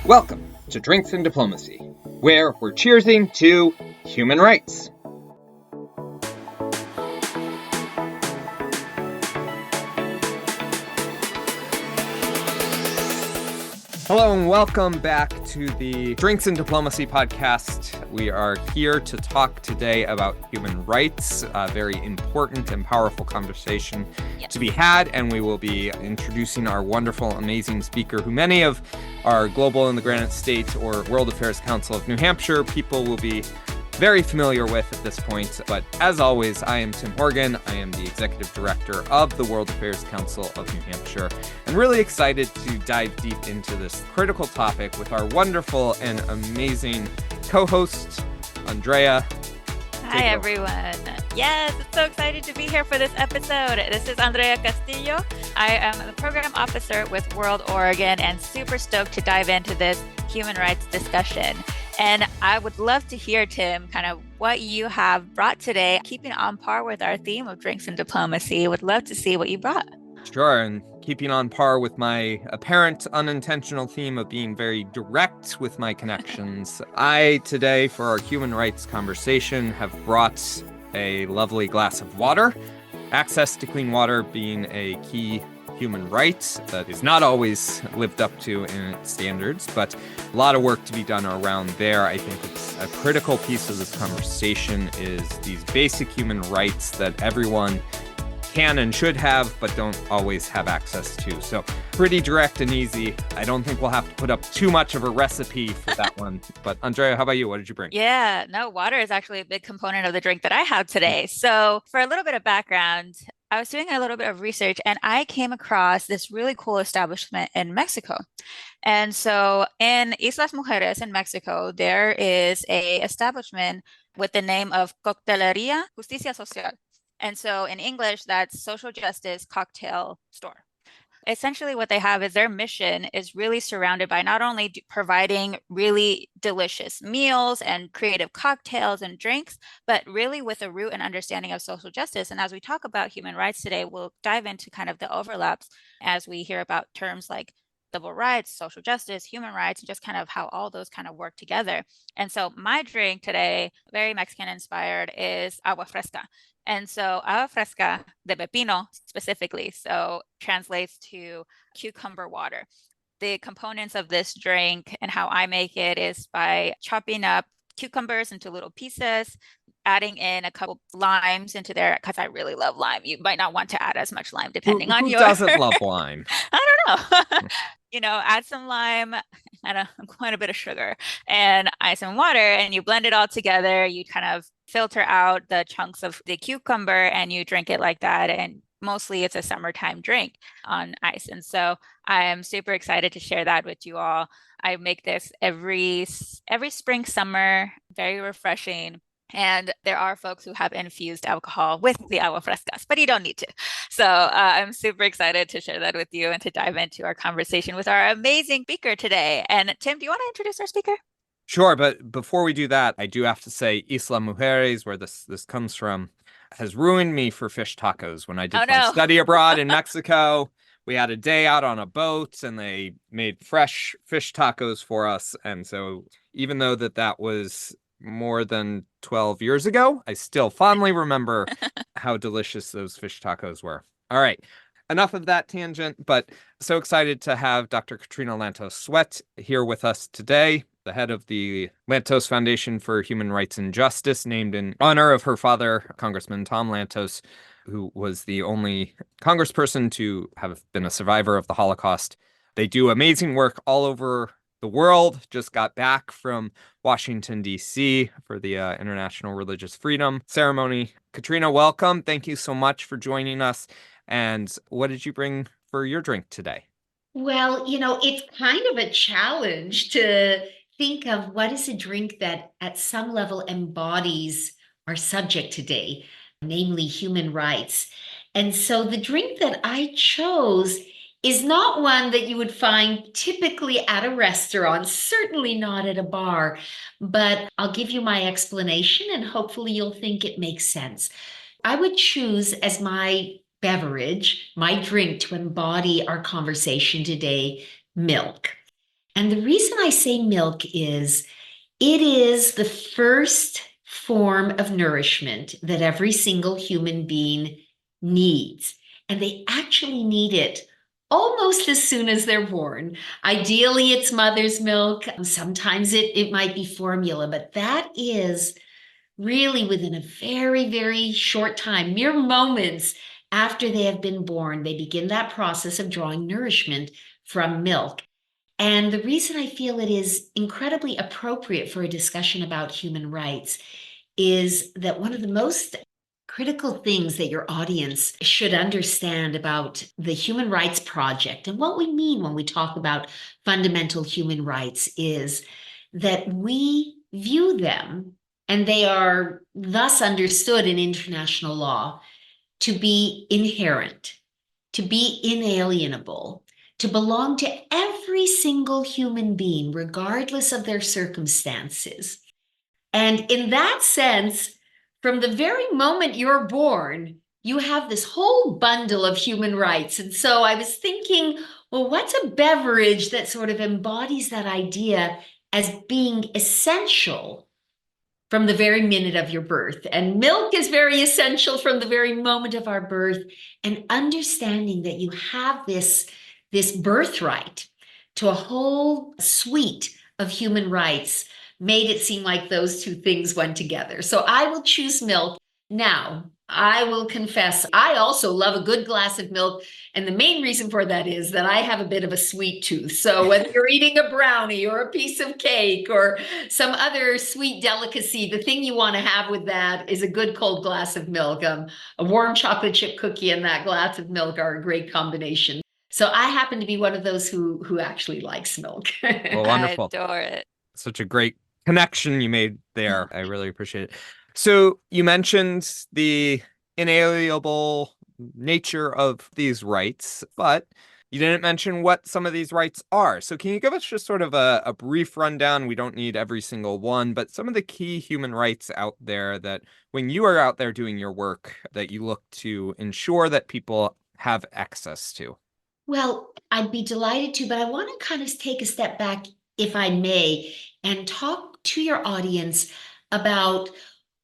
Welcome to Drinks and Diplomacy, where we're cheersing to human rights. Hello and welcome back to the Drinks and Diplomacy podcast. We are here to talk today about human rights, a very important and powerful conversation to be had, and we will be introducing our wonderful, amazing speaker, who many of our Global in the Granite State or World Affairs Council of New Hampshire people will be very familiar with at this point. But as always, I am Tim Horgan. I am the Executive Director of the World Affairs Council of New Hampshire, and really excited to dive deep into this critical topic with our wonderful and amazing co-host, Andrea. Hi, everyone. Yes, it's so excited to be here for this episode. This is Andrea Castillo. I am the Program Officer with World Oregon and super stoked to dive into this human rights discussion. And I would love to hear, Tim, kind of what you have brought today, keeping on par with our theme of drinks and diplomacy. Would love to see what you brought. Sure, and keeping on par with my apparent unintentional theme of being very direct with my connections, I today, for our human rights conversation, have brought a lovely glass of water. Access to clean water being a key human right that is not always lived up to in its standards, but a lot of work to be done around there. I think it's a critical piece of this conversation is these basic human rights that everyone can and should have, but don't always have access to. So pretty direct and easy. I don't think we'll have to put up too much of a recipe for that one. But Andrea, how about you? What did you bring? Yeah, no, water is actually a big component of the drink that I have today. So for a little bit of background, I was doing a little bit of research and I came across this really cool establishment in Mexico. And so in Islas Mujeres in Mexico, there is a establishment with the name of Coctelería Justicia Social. And so in English, that's social justice cocktail store. Essentially what they have is their mission is really surrounded by not only providing really delicious meals and creative cocktails and drinks, but really with a root and understanding of social justice. And as we talk about human rights today, we'll dive into kind of the overlaps as we hear about terms like civil rights, social justice, human rights, and just kind of how all those kind of work together. And so my drink today, very Mexican inspired, is agua fresca. And so agua fresca de pepino specifically, so translates to cucumber water. The components of this drink and how I make it is by chopping up cucumbers into little pieces, adding in a couple limes into there because I really love lime. You might not want to add as much lime depending on your... Who doesn't love lime? I don't know. Add some lime and quite a bit of sugar and ice and water, and you blend it all together. You kind of filter out the chunks of the cucumber and you drink it like that. And mostly it's a summertime drink on ice. And so I am super excited to share that with you all. I make this every spring, summer, very refreshing. And there are folks who have infused alcohol with the agua frescas, but you don't need to. So I'm super excited to share that with you and to dive into our conversation with our amazing speaker today. And Tim, do you want to introduce our speaker? Sure, but before we do that, I do have to say Isla Mujeres, where this comes from, has ruined me for fish tacos. When I did my study abroad in Mexico, we had a day out on a boat and they made fresh fish tacos for us. And so even though that was more than 12 years ago, I still fondly remember how delicious those fish tacos were. All right. Enough of that tangent, but so excited to have Dr. Katrina Lantos Swett here with us today, the head of the Lantos Foundation for Human Rights and Justice, named in honor of her father, Congressman Tom Lantos, who was the only congressperson to have been a survivor of the Holocaust. They do amazing work all over the world. Just got back from Washington, D.C. for the International Religious Freedom Ceremony. Katrina, welcome. Thank you so much for joining us. And what did you bring for your drink today? Well, it's kind of a challenge to think of what is a drink that at some level embodies our subject today, namely human rights. And so the drink that I chose is not one that you would find typically at a restaurant, certainly not at a bar, but I'll give you my explanation and hopefully you'll think it makes sense. I would choose as my beverage, my drink to embody our conversation today, milk. And the reason I say milk is it is the first form of nourishment that every single human being needs. And they actually need it almost as soon as they're born. Ideally, it's mother's milk. Sometimes it might be formula, but that is really within a very, very short time, mere moments after they have been born, they begin that process of drawing nourishment from milk. And the reason I feel it is incredibly appropriate for a discussion about human rights is that one of the most critical things that your audience should understand about the Human Rights Project and what we mean when we talk about fundamental human rights is that we view them, and they are thus understood in international law, to be inherent, to be inalienable, to belong to every single human being, regardless of their circumstances. And in that sense, from the very moment you're born, you have this whole bundle of human rights. And so I was thinking, well, what's a beverage that sort of embodies that idea as being essential from the very minute of your birth? And milk is very essential from the very moment of our birth. And understanding that you have this birthright to a whole suite of human rights made it seem like those two things went together. So I will choose milk. Now, I will confess, I also love a good glass of milk. And the main reason for that is that I have a bit of a sweet tooth. So whether you're eating a brownie or a piece of cake or some other sweet delicacy, the thing you want to have with that is a good cold glass of milk. A warm chocolate chip cookie and that glass of milk are a great combination. So I happen to be one of those who actually likes milk. Well, wonderful. I adore it. Such a great connection you made there. I really appreciate it. So you mentioned the inalienable nature of these rights, but you didn't mention what some of these rights are. So can you give us just sort of a brief rundown? We don't need every single one, but some of the key human rights out there that when you are out there doing your work, that you look to ensure that people have access to. Well, I'd be delighted to, but I want to kind of take a step back, if I may, and talk to your audience about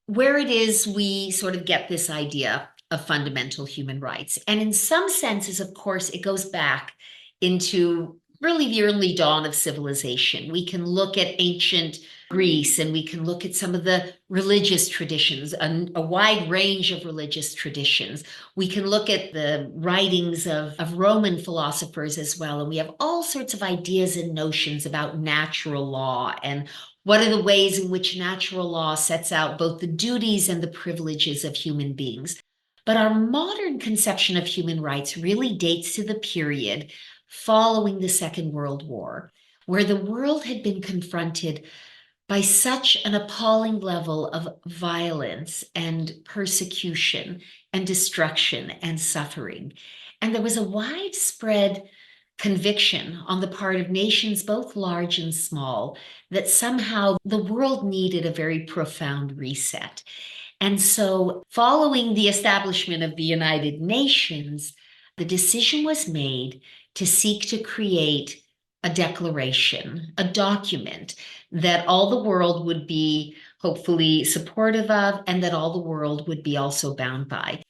where it is we sort of get this idea of fundamental human rights. And in some senses, of course, it goes back into really the early dawn of civilization. We can look at ancient Greece and we can look at some of the religious traditions, a wide range of religious traditions. We can look at the writings of Roman philosophers as well. And we have all sorts of ideas and notions about natural law and what are the ways in which natural law sets out both the duties and the privileges of human beings. But our modern conception of human rights really dates to the period following the Second World War, where the world had been confronted by such an appalling level of violence and persecution and destruction and suffering. And there was a widespread conviction on the part of nations, both large and small, that somehow the world needed a very profound reset. And so, following the establishment of the United Nations, the decision was made to seek to create a declaration, a document that all the world would be hopefully supportive of and that all the world would be also bound by.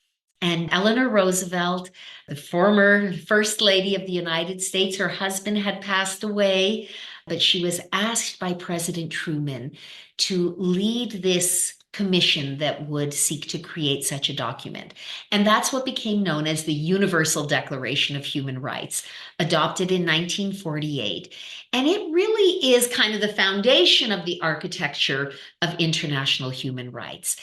And Eleanor Roosevelt, the former First Lady of the United States, her husband had passed away, but she was asked by President Truman to lead this commission that would seek to create such a document. And that's what became known as the Universal Declaration of Human Rights, adopted in 1948. And it really is kind of the foundation of the architecture of international human rights.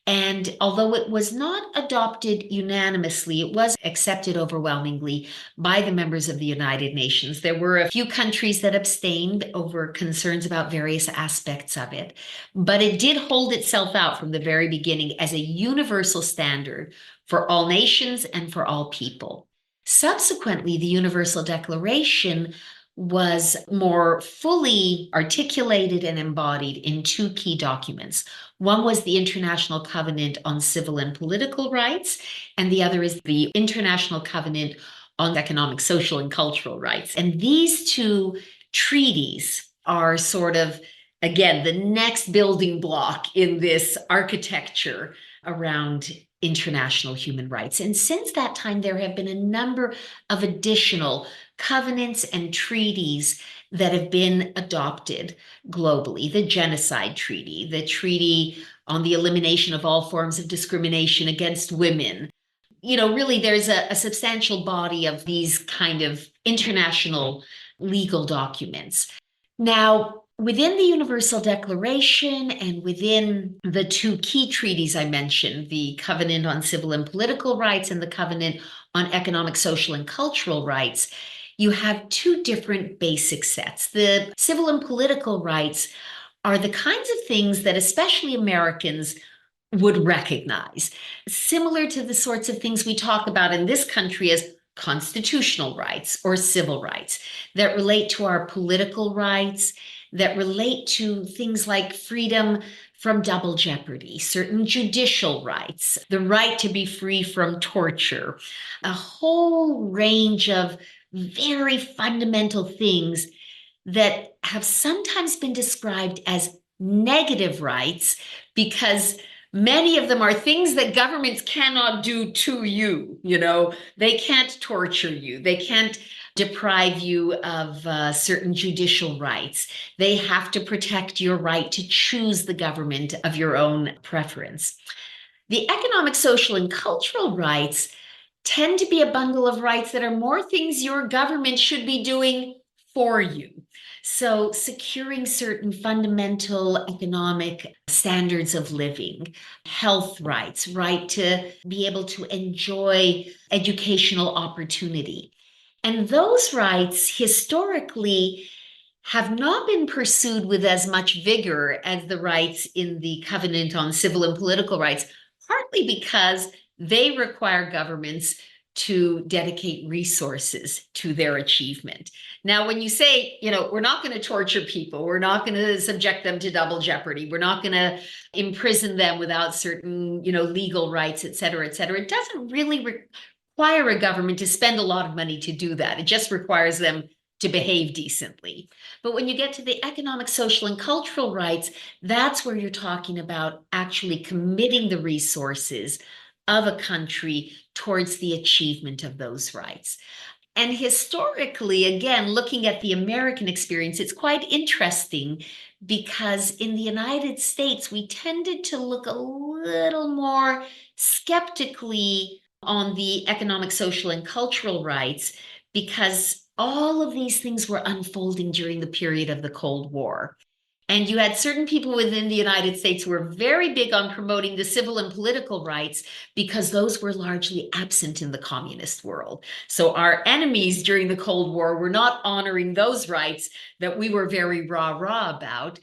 And although it was not adopted unanimously, it was accepted overwhelmingly by the members of the United Nations. There were a few countries that abstained over concerns about various aspects of it, but it did hold itself out from the very beginning as a universal standard for all nations and for all people. Subsequently, the Universal Declaration was more fully articulated and embodied in two key documents. One was the International Covenant on Civil and Political Rights, and the other is the International Covenant on Economic, Social, and Cultural Rights. And these two Treaties are sort of, again, the next building block in this architecture around international human rights. And since that time, there have been a number of additional covenants and treaties that have been adopted globally. The Genocide Treaty, the Treaty on the Elimination of All Forms of Discrimination Against Women. Really, there's a substantial body of these kind of international legal documents. Now, within the Universal Declaration and within the two key treaties I mentioned, the Covenant on Civil and Political Rights and the Covenant on Economic, Social, and Cultural Rights, you have two different basic sets. The civil and political rights are the kinds of things that especially Americans would recognize, similar to the sorts of things we talk about in this country as constitutional rights or civil rights that relate to our political rights, that relate to things like freedom from double jeopardy, certain judicial rights, the right to be free from torture, a whole range of very fundamental things that have sometimes been described as negative rights because many of them are things that governments cannot do to you. They can't torture you. They can't deprive you of certain judicial rights. They have to protect your right to choose the government of your own preference. The economic, social, and cultural rights tend to be a bundle of rights that are more things your government should be doing for you. So securing certain fundamental economic standards of living, health rights, right to be able to enjoy educational opportunity. And those rights historically have not been pursued with as much vigor as the rights in the Covenant on Civil and Political Rights, partly because they require governments to dedicate resources to their achievement. Now, when you say, we're not going to torture people, we're not going to subject them to double jeopardy, we're not going to imprison them without certain, legal rights, et cetera, it doesn't really require a government to spend a lot of money to do that. It just requires them to behave decently. But when you get to the economic, social, and cultural rights, that's where you're talking about actually committing the resources of a country towards the achievement of those rights. And historically, again, looking at the American experience, it's quite interesting because in the United States, we tended to look a little more skeptically on the economic, social, and cultural rights because all of these things were unfolding during the period of the Cold War. And you had certain people within the United States who were very big on promoting the civil and political rights because those were largely absent in the communist world. So our enemies during the Cold War were not honoring those rights that we were very rah-rah about.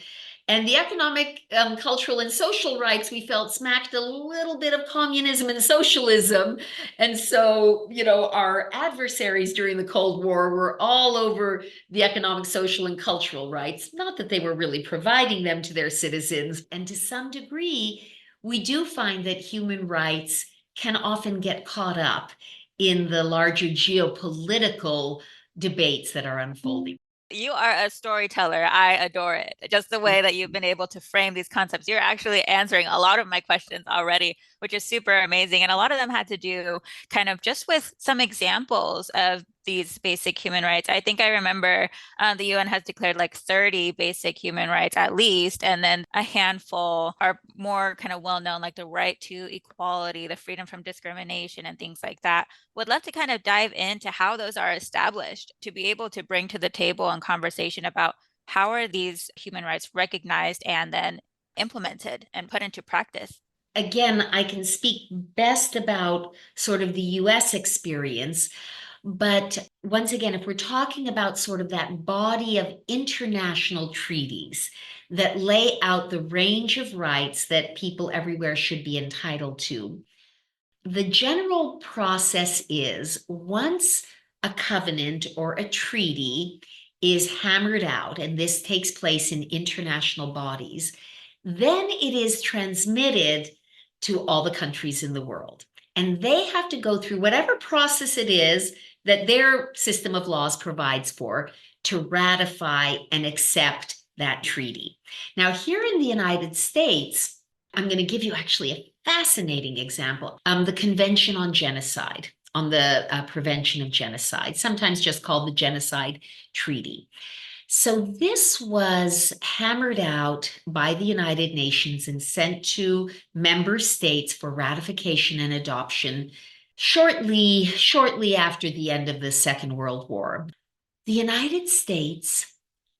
And the economic, cultural, and social rights we felt smacked a little bit of communism and socialism. And so, our adversaries during the Cold War were all over the economic, social, and cultural rights. Not that they were really providing them to their citizens. And to some degree, we do find that human rights can often get caught up in the larger geopolitical debates that are unfolding. You are a storyteller. I adore it. Just the way that you've been able to frame these concepts. You're actually answering a lot of my questions already, which is super amazing. And a lot of them had to do kind of just with some examples of these basic human rights. I think I remember the UN has declared like 30 basic human rights at least, and then a handful are more kind of well known, like the right to equality, the freedom from discrimination, and things like that. Would love to kind of dive into how those are established to be able to bring to the table and conversation about how are these human rights recognized and then implemented and put into practice. Again, I can speak best about sort of the US experience. But once again, if we're talking about sort of that body of international treaties that lay out the range of rights that people everywhere should be entitled to, the general process is once a covenant or a treaty is hammered out, and this takes place in international bodies, then it is transmitted to all the countries in the world. And they have to go through whatever process it is that their system of laws provides for to ratify and accept that treaty. Now, here in the United States, I'm going to give you actually a fascinating example. The Convention on Genocide, on the prevention of genocide, sometimes just called the Genocide Treaty. So this was hammered out by the United Nations and sent to member states for ratification and adoption shortly after the end of the Second World War. The United States,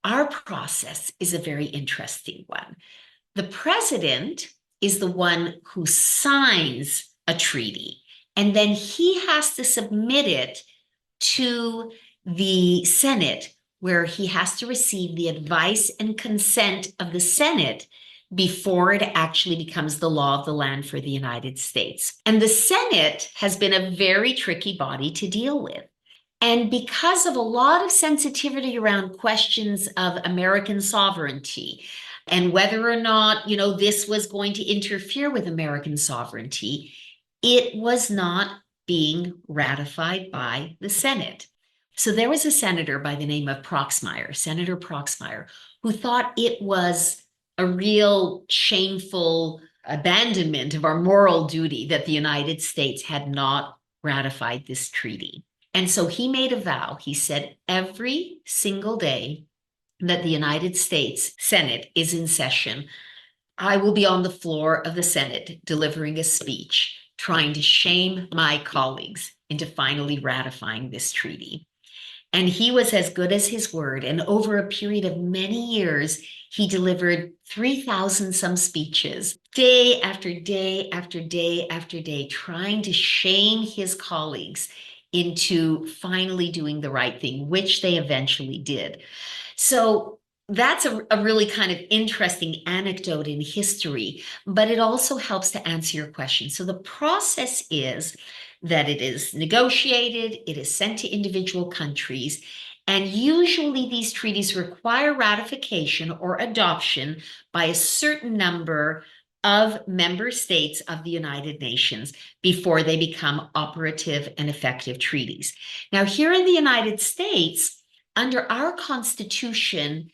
our process is a very interesting one. The president is the one who signs a treaty, and then he has to submit it to the Senate, where he has to receive the advice and consent of the Senate before it actually becomes the law of the land for the United States. And the Senate has been a very tricky body to deal with. And because of a lot of sensitivity around questions of American sovereignty and whether or not, this was going to interfere with American sovereignty, it was not being ratified by the Senate. So there was a senator by the name of Senator Proxmire, who thought it was a real shameful abandonment of our moral duty that the United States had not ratified this treaty. And so he made a vow. He said, every single day that the United States Senate is in session, I will be on the floor of the Senate delivering a speech, trying to shame my colleagues into finally ratifying this treaty. And he was as good as his word. And over a period of many years, he delivered 3,000 some speeches, day after day after day after day, trying to shame his colleagues into finally doing the right thing, which they eventually did. So that's a really kind of interesting anecdote in history, but it also helps to answer your question. So the process is that it is negotiated, it is sent to individual countries, and usually these treaties require ratification or adoption by a certain number of member states of the United Nations before they become operative and effective treaties. Now, here in the United States, under our Constitution,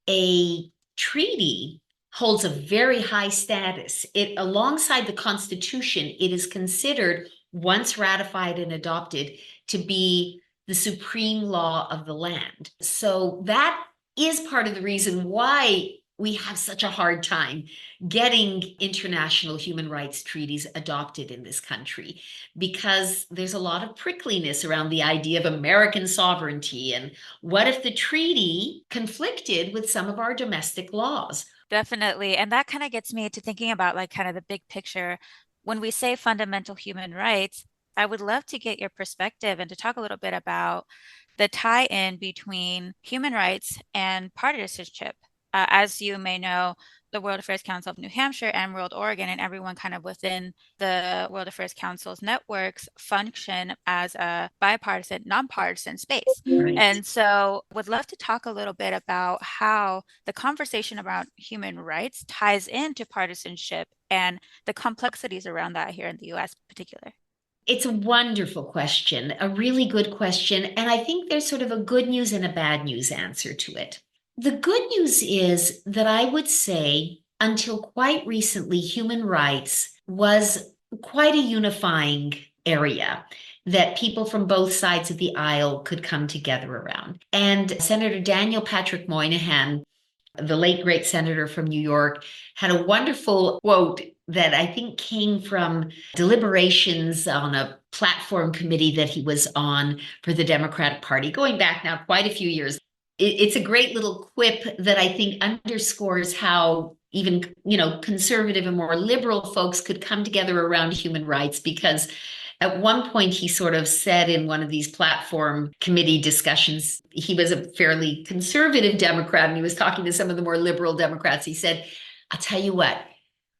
a treaty holds a very high status. Alongside the Constitution, it is considered, once ratified and adopted, to be the supreme law of the land. So that is part of the reason why we have such a hard time getting international human rights treaties adopted in this country, because there's a lot of prickliness around the idea of American sovereignty and what if the treaty conflicted with some of our domestic laws. Definitely. And that kind of gets me to thinking about kind of the big picture. When we say fundamental human rights, I would love to get your perspective and to talk a little bit about the tie-in between human rights and partisanship. As you may know, the World Affairs Council of New Hampshire and World Oregon and everyone kind of within the World Affairs Council's networks function as a bipartisan, nonpartisan space. Right. And so would love to talk a little bit about how the conversation about human rights ties into partisanship and the complexities around that here in the US in particular. It's a wonderful question, a really good question. And I think there's sort of a good news and a bad news answer to it. The good news is that I would say until quite recently, human rights was quite a unifying area that people from both sides of the aisle could come together around. And Senator Daniel Patrick Moynihan, the late great senator from New York, had a wonderful quote that I think came from deliberations on a platform committee that he was on for the Democratic Party, going back now quite a few years. It's a great little quip that I think underscores how even, conservative and more liberal folks could come together around human rights, because at one point he sort of said in one of these platform committee discussions, he was a fairly conservative Democrat and he was talking to some of the more liberal Democrats. He said, I'll tell you what,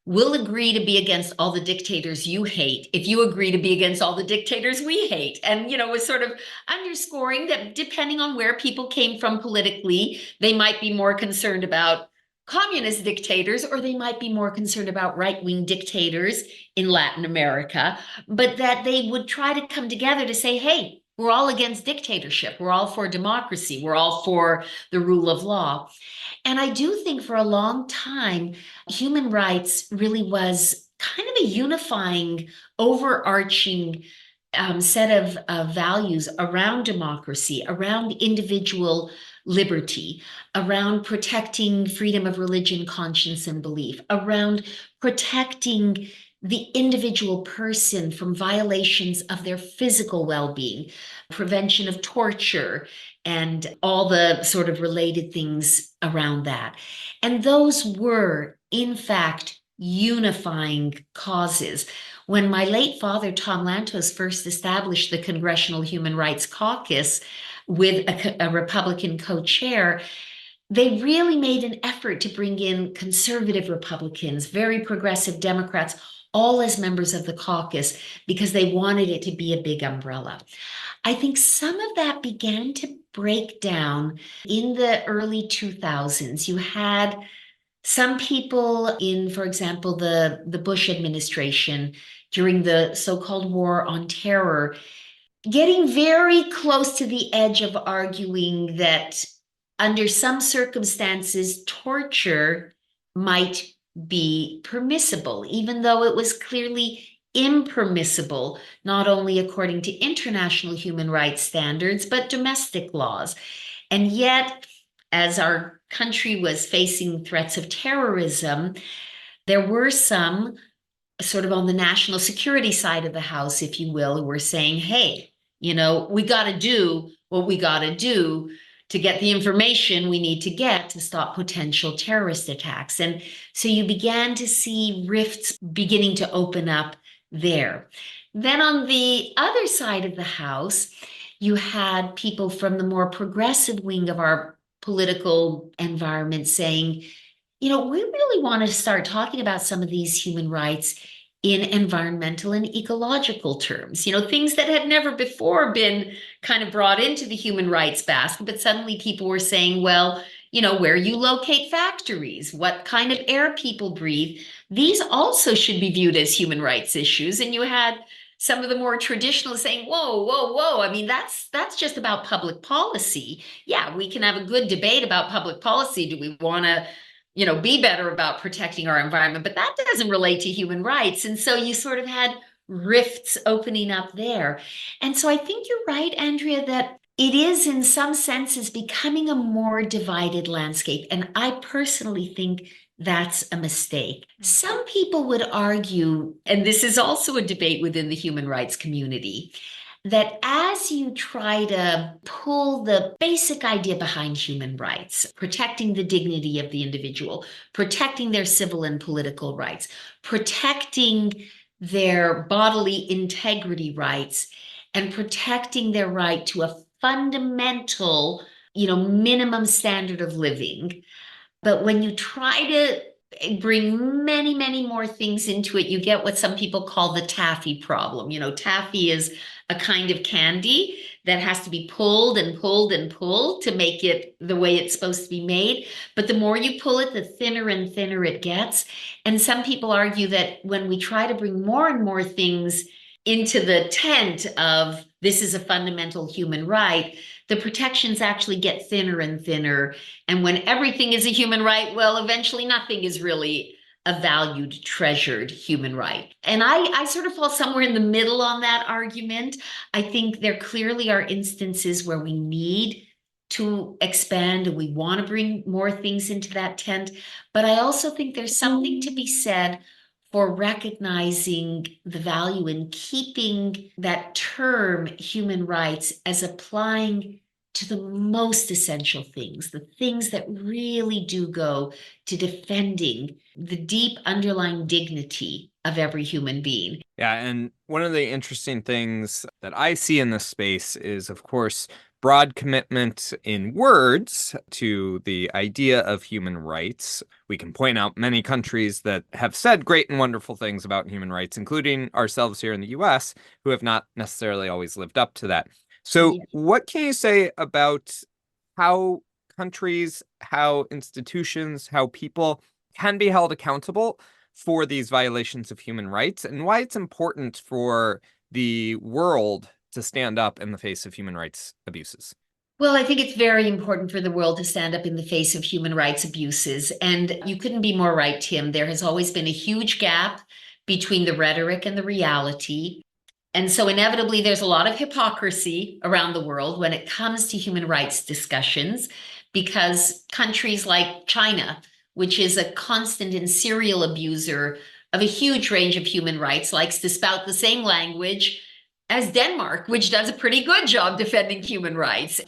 we'll agree to be against all the dictators you hate if you agree to be against all the dictators we hate. And, was sort of underscoring that depending on where people came from politically, they might be more concerned about communist dictators, or they might be more concerned about right-wing dictators in Latin America, but that they would try to come together to say, hey, We're all against dictatorship. We're all for democracy. We're all for the rule of law. And I do think for a long time, human rights really was kind of a unifying, overarching set of values around democracy, around individual liberty, around protecting freedom of religion, conscience, and belief, around protecting the individual person from violations of their physical well-being, prevention of torture, and all the sort of related things around that. And those were, in fact, unifying causes. When my late father, Tom Lantos, first established the Congressional Human Rights Caucus with a Republican co-chair, they really made an effort to bring in conservative Republicans, very progressive Democrats, all as members of the caucus, because they wanted it to be a big umbrella. I think some of that began to break down in the early 2000s. You had some people in, for example, the Bush administration during the so-called war on terror, getting very close to the edge of arguing that under some circumstances, torture might be permissible, even though it was clearly impermissible, not only according to international human rights standards, but domestic laws. And yet, as our country was facing threats of terrorism, there were some sort of on the national security side of the house, if you will, who were saying, hey, we got to do what we got to do to get the information we need to get to stop potential terrorist attacks. And so you began to see rifts beginning to open up there. Then on the other side of the house, you had people from the more progressive wing of our political environment saying, we really want to start talking about some of these human rights in environmental and ecological terms, things that had never before been kind of brought into the human rights basket, but suddenly people were saying, well, where you locate factories, what kind of air people breathe, these also should be viewed as human rights issues. And you had some of the more traditional saying, whoa, whoa, whoa. I mean, that's just about public policy. Yeah, we can have a good debate about public policy. Do we want to be better about protecting our environment, but that doesn't relate to human rights. And so you sort of had rifts opening up there. And so I think you're right, Andrea, that it is in some senses becoming a more divided landscape. And I personally think that's a mistake. Some people would argue, and this is also a debate within the human rights community, that as you try to pull the basic idea behind human rights, protecting the dignity of the individual, protecting their civil and political rights, protecting their bodily integrity rights, and protecting their right to a fundamental, minimum standard of living. But when you try to bring many, many more things into it, you get what some people call the taffy problem. Taffy is a kind of candy that has to be pulled and pulled and pulled to make it the way it's supposed to be made. But the more you pull it, the thinner and thinner it gets. And some people argue that when we try to bring more and more things into the tent of this is a fundamental human right, the protections actually get thinner and thinner. And when everything is a human right, well, eventually nothing is really a valued, treasured human right. And I sort of fall somewhere in the middle on that argument. I think there clearly are instances where we need to expand and we want to bring more things into that tent. But I also think there's something to be said for recognizing the value in keeping that term human rights as applying to the most essential things, the things that really do go to defending the deep underlying dignity of every human being. Yeah, and one of the interesting things that I see in this space is, of course, broad commitment in words to the idea of human rights. We can point out many countries that have said great and wonderful things about human rights, including ourselves here in the US, who have not necessarily always lived up to that. So what can you say about how countries, how institutions, how people can be held accountable for these violations of human rights, and why it's important for the world to stand up in the face of human rights abuses? Well, I think it's very important for the world to stand up in the face of human rights abuses. And you couldn't be more right, Tim. There has always been a huge gap between the rhetoric and the reality. And so inevitably, there's a lot of hypocrisy around the world when it comes to human rights discussions, because countries like China, which is a constant and serial abuser of a huge range of human rights, likes to spout the same language as Denmark, which does a pretty good job defending human rights.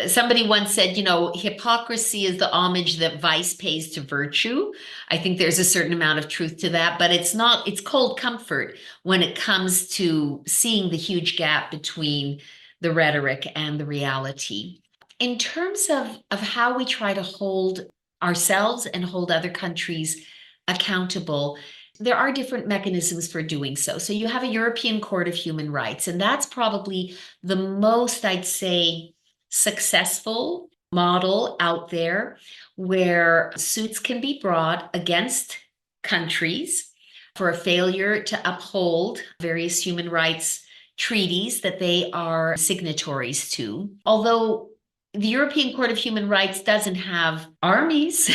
Somebody once said, hypocrisy is the homage that vice pays to virtue. I think there's a certain amount of truth to that, but it's cold comfort when it comes to seeing the huge gap between the rhetoric and the reality. In terms of how we try to hold ourselves and hold other countries accountable, there are different mechanisms for doing so. So you have a European Court of Human Rights, and that's probably the most, I'd say, successful model out there, where suits can be brought against countries for a failure to uphold various human rights treaties that they are signatories to. Although the European Court of Human Rights doesn't have armies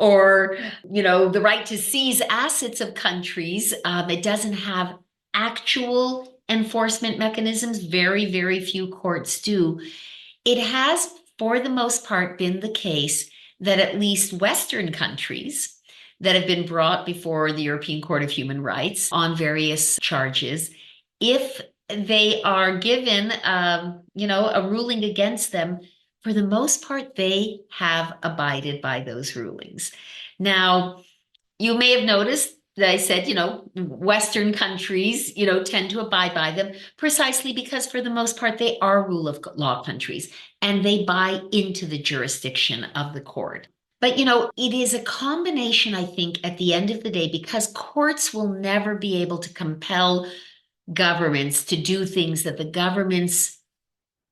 or, the right to seize assets of countries. It doesn't have actual enforcement mechanisms. Very, very few courts do. It has, for the most part, been the case that at least Western countries that have been brought before the European Court of Human Rights on various charges, if they are given, a ruling against them, for the most part, they have abided by those rulings. Now, you may have noticed that I said, Western countries, tend to abide by them precisely because for the most part, they are rule of law countries and they buy into the jurisdiction of the court. But, it is a combination, I think, at the end of the day, because courts will never be able to compel governments to do things that the governments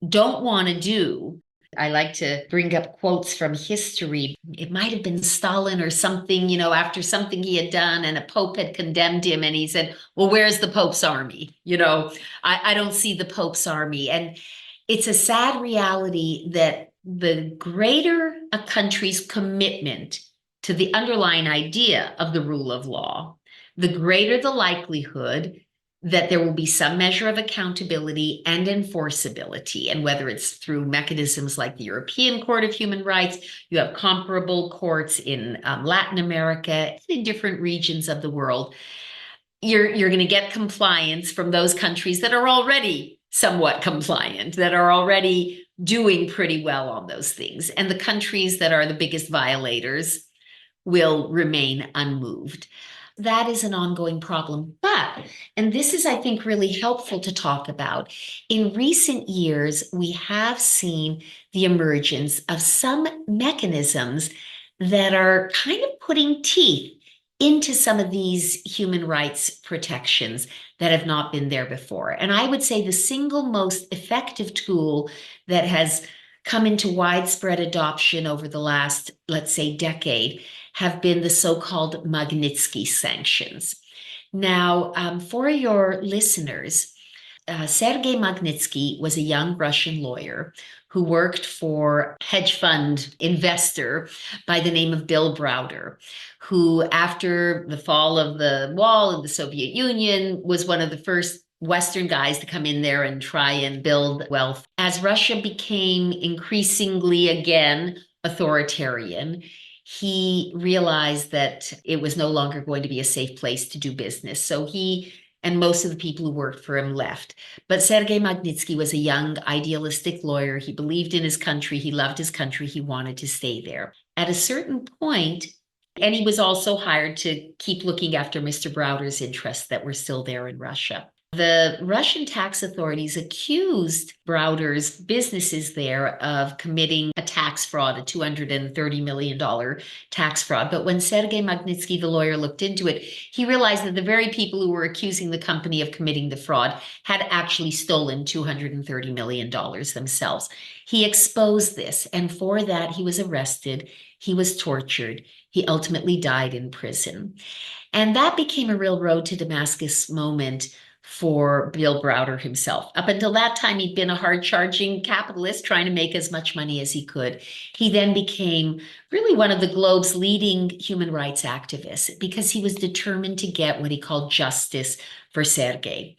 don't want to do. I like to bring up quotes from history. It might have been Stalin or something, after something he had done and a pope had condemned him and he said, well, where's the Pope's army? I don't see the Pope's army. And it's a sad reality that the greater a country's commitment to the underlying idea of the rule of law, the greater the likelihood that there will be some measure of accountability and enforceability. And whether it's through mechanisms like the European Court of Human Rights, you have comparable courts in Latin America, in different regions of the world, you're going to get compliance from those countries that are already somewhat compliant, that are already doing pretty well on those things. And the countries that are the biggest violators will remain unmoved. That is an ongoing problem. But, and this is, I think, really helpful to talk about, in recent years, we have seen the emergence of some mechanisms that are kind of putting teeth into some of these human rights protections that have not been there before. And I would say the single most effective tool that has come into widespread adoption over the last, let's say, decade have been the so-called Magnitsky sanctions. Now, for your listeners, Sergei Magnitsky was a young Russian lawyer who worked for a hedge fund investor by the name of Bill Browder, who, after the fall of the wall of the Soviet Union, was one of the first Western guys to come in there and try and build wealth. As Russia became increasingly, again, authoritarian, he realized that it was no longer going to be a safe place to do business. So he and most of the people who worked for him left. But Sergei Magnitsky was a young, idealistic lawyer. He believed in his country. He loved his country. He wanted to stay there. At a certain point, and he was also hired to keep looking after Mr. Browder's interests that were still there in Russia. The Russian tax authorities accused Browder's businesses there of committing a tax fraud, a $230 million tax fraud. But when Sergei Magnitsky, the lawyer, looked into it, he realized that the very people who were accusing the company of committing the fraud had actually stolen $230 million themselves. He exposed this, and for that he was arrested, he was tortured, he ultimately died in prison. And that became a real road to Damascus moment for Bill Browder himself. Up until that time, he'd been a hard-charging capitalist trying to make as much money as he could. He then became really one of the globe's leading human rights activists because he was determined to get what he called justice for Sergei.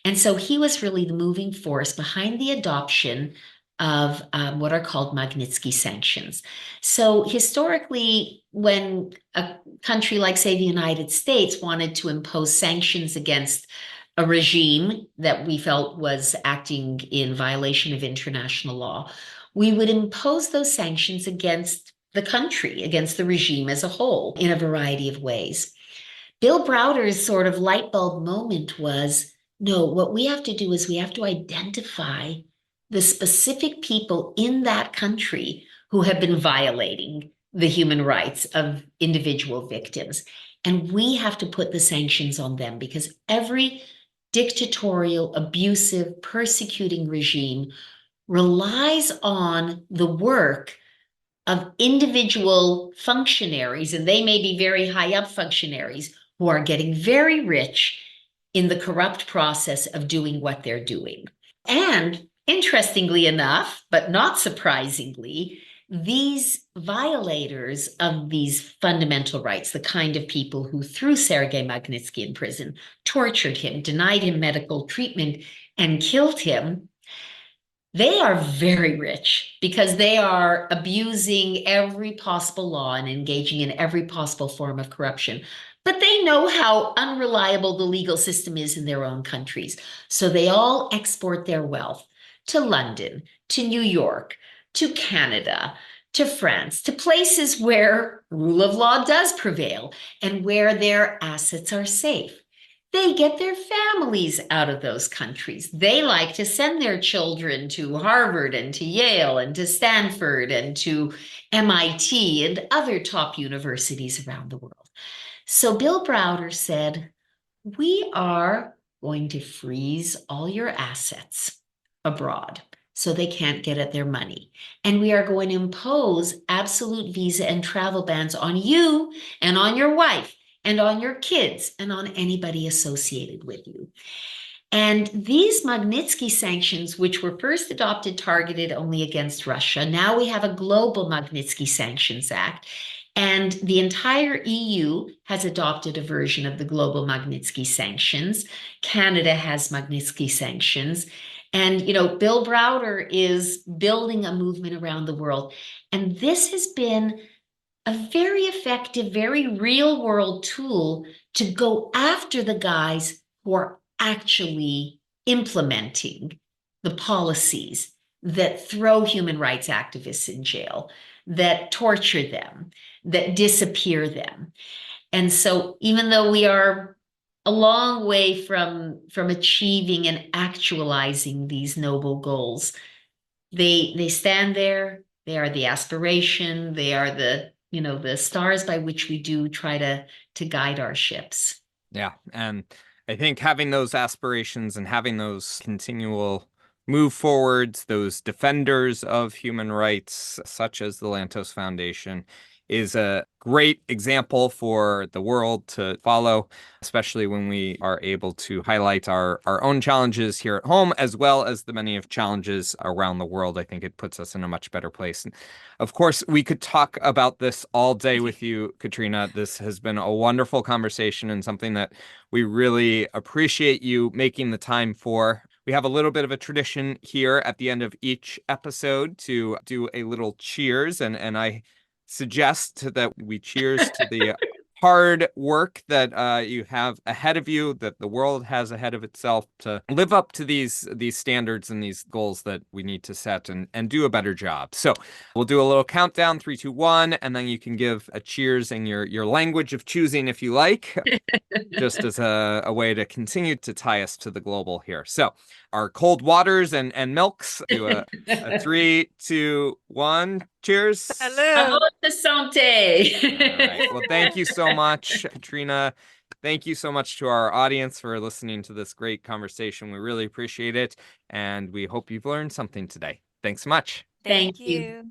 And so he was really the moving force behind the adoption of what are called Magnitsky sanctions. So historically, when a country like, say, the United States wanted to impose sanctions against a regime that we felt was acting in violation of international law, we would impose those sanctions against the country, against the regime as a whole, in a variety of ways. Bill Browder's sort of light bulb moment was, no, what we have to do is we have to identify the specific people in that country who have been violating the human rights of individual victims. And we have to put the sanctions on them because every dictatorial, abusive, persecuting regime relies on the work of individual functionaries, and they may be very high up functionaries who are getting very rich in the corrupt process of doing what they're doing. And interestingly enough, but not surprisingly, these violators of these fundamental rights, the kind of people who threw Sergei Magnitsky in prison, tortured him, denied him medical treatment, and killed him, they are very rich because they are abusing every possible law and engaging in every possible form of corruption. But they know how unreliable the legal system is in their own countries. So they all export their wealth to London, to New York, to Canada, to France, to places where rule of law does prevail and where their assets are safe. They get their families out of those countries. They like to send their children to Harvard and to Yale and to Stanford and to MIT and other top universities around the world. So Bill Browder said, we are going to freeze all your assets abroad so they can't get at their money. And we are going to impose absolute visa and travel bans on you and on your wife and on your kids and on anybody associated with you. And these Magnitsky sanctions, which were first adopted, targeted only against Russia, now we have a global Magnitsky Sanctions Act. And the entire EU has adopted a version of the global Magnitsky sanctions. Canada has Magnitsky sanctions. And, Bill Browder is building a movement around the world. And this has been a very effective, very real world tool to go after the guys who are actually implementing the policies that throw human rights activists in jail, that torture them, that disappear them. And so even though we are a long way from achieving and actualizing these noble goals, they stand there, they are the aspiration, they are the stars by which we do try to guide our ships. Yeah. And I think having those aspirations and having those continual move forwards, those defenders of human rights, such as the Lantos Foundation, is a great example for the world to follow, especially when we are able to highlight our own challenges here at home, as well as the many of challenges around the world. I think it puts us in a much better place. And of course, we could talk about this all day with you, Katrina. This has been a wonderful conversation and something that we really appreciate you making the time for. We have a little bit of a tradition here at the end of each episode to do a little cheers, and I suggest that we cheers to the hard work that you have ahead of you, that the world has ahead of itself, to live up to these standards and these goals that we need to set and do a better job. So we'll do a little countdown, 3, 2, 1, and then you can give a cheers in your language of choosing if you like, just as a way to continue to tie us to the global here. So our cold waters and milks, do a 3, 2, 1, cheers. Hello. Santé. All right. Well, thank you so much, Katrina. Thank you so much to our audience for listening to this great conversation. We really appreciate it, and we hope you've learned something today. Thanks so much. Thank you.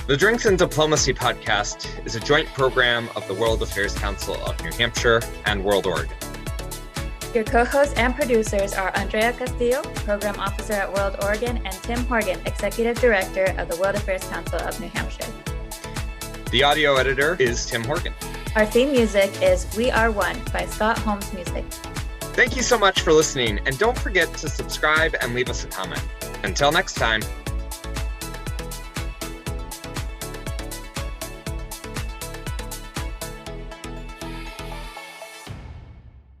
The Drinks and Diplomacy podcast is a joint program of the World Affairs Council of New Hampshire and World Oregon. Your co-hosts and producers are Andrea Castillo, Program Officer at World Oregon, and Tim Horgan, Executive Director of the World Affairs Council of New Hampshire. The audio editor is Tim Horgan. Our theme music is We Are One by Scott Holmes Music. Thank you so much for listening, and don't forget to subscribe and leave us a comment. Until next time.